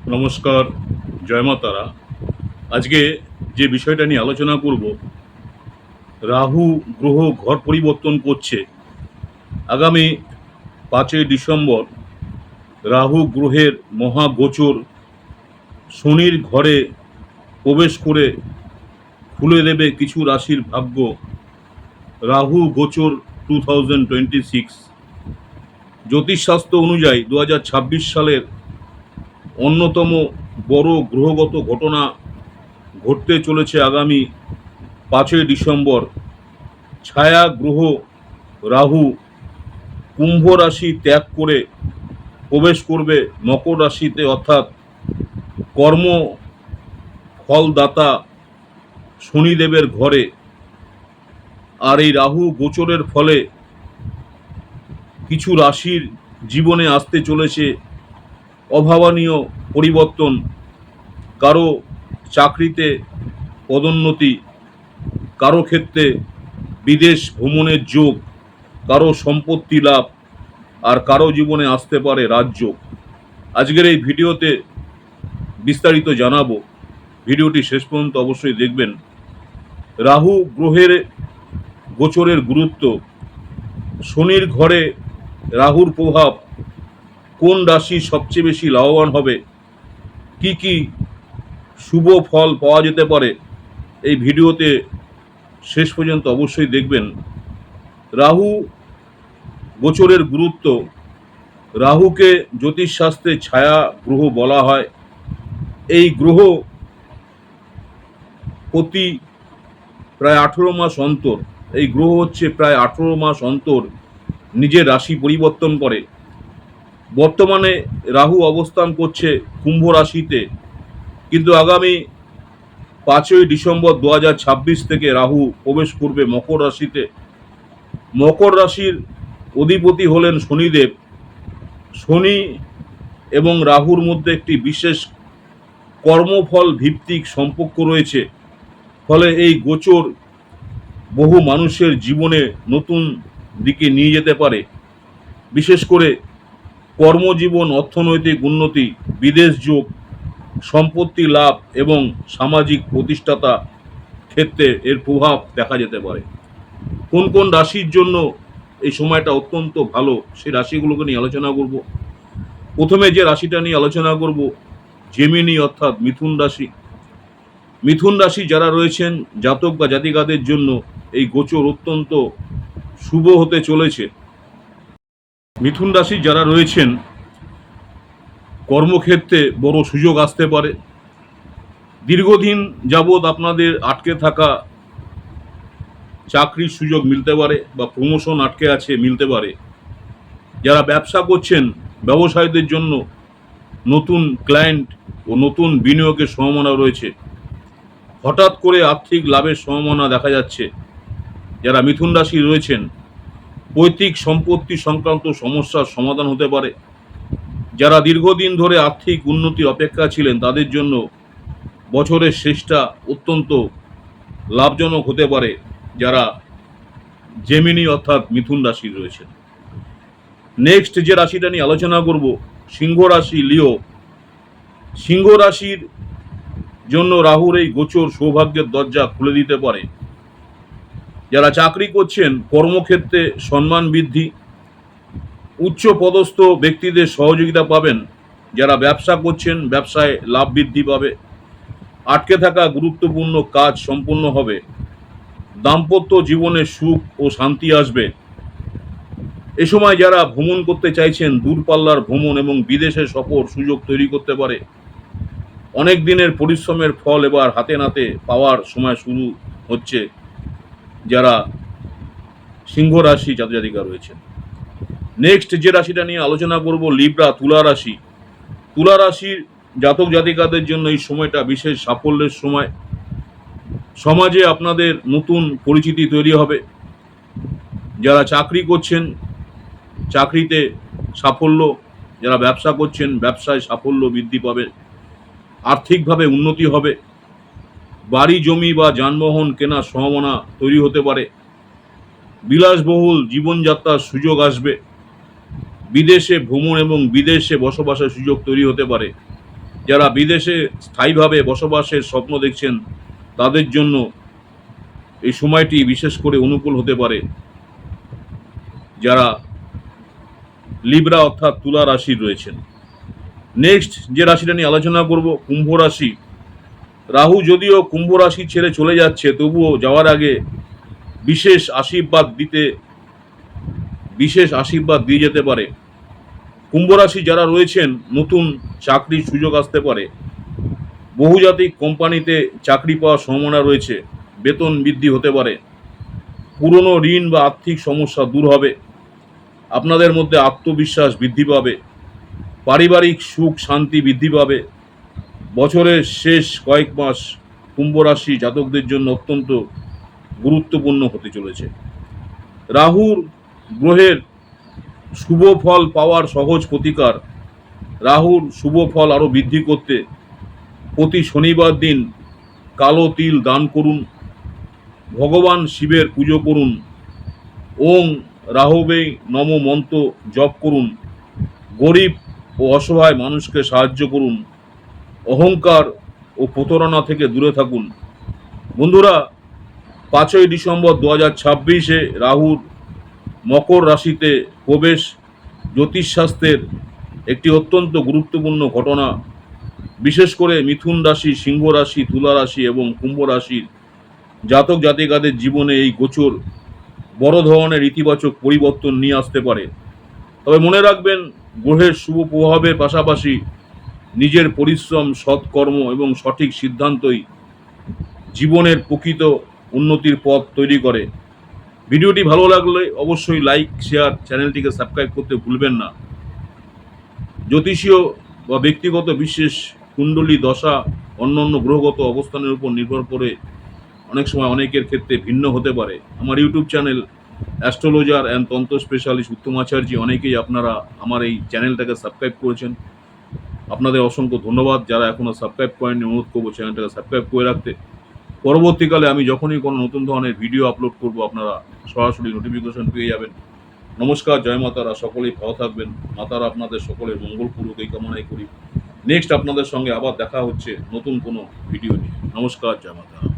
নমস্কার, জয় মা তারা। আজকে যে বিষয়টা নিয়ে আলোচনা করব, রাহু গ্রহ ঘর পরিবর্তন করছে। আগামী 5ই ডিসেম্বর রাহু গ্রহের মহাগোচর শনির ঘরে প্রবেশ করে খুলে দেবে কিছু রাশির ভাগ্য। রাহু গোচর 2026 জ্যোতিষশাস্ত্র অনুযায়ী 2026 সালের অন্যতম বড় গ্রহগত ঘটনা ঘটতে চলেছে আগামী 5ই ডিসেম্বর। ছায়া গ্রহ রাহু কুম্ভ রাশি ত্যাগ করে প্রবেশ করবে মকর রাশিতে, অর্থাৎ কর্ম ফলদাতা শনিদেবের ঘরে। আর এই রাহু গোচরের ফলে কিছু রাশির জীবনে আসতে চলেছে অভাবনীয় পরিবর্তন। কারো চাকরিতে পদোন্নতি, কারো ক্ষেত্রে বিদেশ ভ্রমণের যোগ, কারো সম্পত্তি লাভ, আর কারো জীবনে আসতে পারে রাজযোগ। আজকের এই ভিডিওতে বিস্তারিত জানাবো, ভিডিওটি শেষ পর্যন্ত অবশ্যই দেখবেন। রাহু গ্রহের গোচরের গুরুত্ব, শনির ঘরে রাহুর প্রভাব, কোন রাশি সবচেয়ে বেশি লাভবান হবে, কি কি শুভ ফল পাওয়া যেতে পারে, এই ভিডিওতে শেষ পর্যন্ত অবশ্যই দেখবেন। রাহু গোচরের গুরুত্ব, রাহুকে জ্যোতিষশাস্ত্রে ছায়া গ্রহ বলা হয়। এই গ্রহ প্রতি প্রায় 18 মাস অন্তর, এই গ্রহ হচ্ছে প্রায় 18 মাস অন্তর নিজের রাশি পরিবর্তন করে। বর্তমানে রাহু অবস্থান করছে কুম্ভ রাশিতে, কিন্তু আগামী 5ই ডিসেম্বর 2026 থেকে রাহু প্রবেশ করবে মকর রাশিতে। মকর রাশির অধিপতি হলেন শনিদেব। শনি এবং রাহুর মধ্যে একটি বিশেষ কর্মফল ভিত্তিক সম্পর্ক রয়েছে। ফলে এই গোচর বহু মানুষের জীবনে নতুন দিকে নিয়ে যেতে পারে। বিশেষ করে কর্মজীবন, অর্থনৈতিক উন্নতি, বিদেশ যোগ, সম্পত্তি লাভ এবং সামাজিক প্রতিষ্ঠাতা ক্ষেত্রে এর প্রভাব দেখা যেতে পারে। কোন কোন রাশির জন্য এই সময়টা অত্যন্ত ভালো, সেই রাশিগুলোকে নিয়ে আলোচনা করব। প্রথমে যে রাশিটা নিয়ে আলোচনা করব, জেমিনি অর্থাৎ মিথুন রাশি। মিথুন রাশি যারা রয়েছেন, জাতক বা জাতিকাদের জন্য এই গোচর অত্যন্ত শুভ হতে চলেছে। মিথুন রাশি যারা রয়েছেন, কর্মক্ষেত্রে বড় সুযোগ আসতে পারে। দীর্ঘদিন যাবৎ আপনাদের আটকে থাকা চাকরির সুযোগ মিলতে পারে, বা প্রমোশন আটকে আছে মিলতে পারে। যারা ব্যবসা করছেন, ব্যবসায়ীদের জন্য নতুন ক্লায়েন্ট ও নতুন বিনিয়োগের সম্ভাবনা রয়েছে। হঠাৎ করে আর্থিক লাভের সম্ভাবনা দেখা যাচ্ছে। যারা মিথুন রাশি রয়েছেন, পৈতৃক সম্পত্তি সংক্রান্ত সমস্যার সমাধান হতে পারে। যারা দীর্ঘদিন ধরে আর্থিক উন্নতির অপেক্ষা ছিলেন, তাদের জন্য বছরের শেষটা অত্যন্ত লাভজনক হতে পারে। যারা জেমিনি অর্থাৎ মিথুন রাশি রয়েছেন। নেক্সট যে রাশিটা নিয়ে আলোচনা করব, সিংহ রাশি, লিও। সিংহ রাশির জন্য রাহুর এই গোচর সৌভাগ্যের দরজা খুলে দিতে পারে। যারা চাকরি করছেন, কর্মক্ষেত্রে সম্মান বৃদ্ধি, উচ্চ পদস্থ ব্যক্তিদের সহযোগিতা পাবেন। যারা ব্যবসা করছেন, ব্যবসায় লাভ বৃদ্ধি পাবে। আটকে থাকা গুরুত্বপূর্ণ কাজ সম্পূর্ণ হবে। দাম্পত্য জীবনে সুখ ও শান্তি আসবে। এ সময় যারা ভ্রমণ করতে চাইছেন, দূরপাল্লার ভ্রমণ এবং বিদেশে সফর সুযোগ তৈরি করতে পারে। অনেক দিনের পরিশ্রমের ফল এবার হাতে নাতে পাওয়ার সময় শুরু হচ্ছে যারা সিংহ রাশি জাতক জাতিকা রয়েছেন। নেক্সট যে রাশিটা নিয়ে আলোচনা করব, লিব্রা, তুলা রাশি। তুলা রাশির জাতক জাতিকাদের জন্য এই সময়টা বিশেষ সাফল্যের সময়। সমাজে আপনাদের নতুন পরিচিতি তৈরি হবে। যারা চাকরি করছেন, চাকরিতে সাফল্য, যারা ব্যবসা করছেন, ব্যবসায় সাফল্য বৃদ্ধি পাবে। আর্থিকভাবে উন্নতি হবে। বাড়ি, জমি বা যানবাহন কেনার সম্ভাবনা তৈরি হতে পারে। বিলাসবহুল জীবনযাত্রার সুযোগ আসবে। বিদেশে ভ্রমণ এবং বিদেশে বসবাসের সুযোগ তৈরি হতে পারে। যারা বিদেশে স্থায়ীভাবে বসবাসের স্বপ্ন দেখছেন তাদের জন্য এই সময়টি বিশেষ করে অনুকূল হতে পারে। যারা লিব্রা অর্থাৎ তুলা রাশির রয়েছেন। নেক্সট যে রাশিটা নিয়ে আলোচনা করব, কুম্ভ রাশি। রাহু যদিও কুম্ভ রাশি ছেড়ে চলে যাচ্ছে, তবুও যাওয়ার আগে বিশেষ আশীর্বাদ দিয়ে যেতে পারে। কুম্ভ রাশি যারা রয়েছেন, নতুন চাকরির সুযোগ আসতে পারে। বহুজাতিক কোম্পানিতে চাকরি পাওয়ার সম্ভাবনা রয়েছে। বেতন বৃদ্ধি হতে পারে। পুরনো ঋণ বা আর্থিক সমস্যা দূর হবে। আপনাদের মধ্যে আত্মবিশ্বাস বৃদ্ধি পাবে। পারিবারিক সুখ শান্তি বৃদ্ধি পাবে। বছরের শেষ কয়েক মাস কুম্ভ রাশি জাতকদের জন্য অত্যন্ত গুরুত্বপূর্ণ হতে চলেছে। রাহুর গ্রহের শুভ ফল পাওয়ার সহজ প্রতিকার। রাহুর শুভ ফল আরও বৃদ্ধি করতে প্রতি শনিবার দিন কালো তিল দান করুন। ভগবান শিবের পুজো করুন। ওং রাহবে নম মন্ত্র জপ করুন। গরিব ও অসহায় মানুষকে সাহায্য করুন। অহংকার ও প্রতারণা থেকে দূরে থাকুন। বন্ধুরা, 5ই ডিসেম্বর 2026-এ রাহুর মকর রাশিতে প্রবেশ জ্যোতিষশাস্ত্রের একটি অত্যন্ত গুরুত্বপূর্ণ ঘটনা। বিশেষ করে মিথুন রাশি, সিংহ রাশি, তুলা রাশি এবং কুম্ভ রাশির জাতক জাতিকাদের জীবনে এই গোচর বড় ধরনের ইতিবাচক পরিবর্তন নিয়ে আসতে পারে। তবে মনে রাখবেন, গ্রহের শুভ প্রভাবের পাশাপাশি নিজের পরিশ্রম, সৎকর্ম এবং সঠিক সিদ্ধান্তই জীবনের প্রকৃত উন্নতির পথ তৈরি করে। ভিডিওটি ভালো লাগলে অবশ্যই লাইক, শেয়ার, চ্যানেলটিকে সাবস্ক্রাইব করতে ভুলবেন না। জ্যোতিষীয় বা ব্যক্তিগত বিশেষ কুণ্ডলী দশা অন্যান্য গ্রহগত অবস্থানের উপর নির্ভর করে অনেক সময় অনেকের ক্ষেত্রে ভিন্ন হতে পারে। আমার ইউটিউব চ্যানেল অ্যাস্ট্রোলজার অ্যান্ড তন্ত্র স্পেশালিস্ট উত্তম আচার্য, অনেকেই আপনারা আমার এই চ্যানেলটাকে সাবস্ক্রাইব করেছেন। আপনাদের অসংখ্য ধন্যবাদ। যারা এখনও সাবস্ক্রাইব করেননি, অনুরোধ করবো চ্যানেলটাকে সাবস্ক্রাইব করে রাখতে। পরবর্তীকালে আমি যখনই কোনো নতুন ধরনের ভিডিও আপলোড করব, আপনারা সরাসরি নোটিফিকেশন পেয়ে যাবেন। নমস্কার, জয় মাতারা। সকলেই ভালো থাকবেন। মাতারা আপনাদের সকলের মঙ্গল করুক এই কামনাই করি। নেক্সট আপনাদের সঙ্গে আবার দেখা হচ্ছে নতুন কোনো ভিডিও নিয়ে। নমস্কার, জয় মাতারা।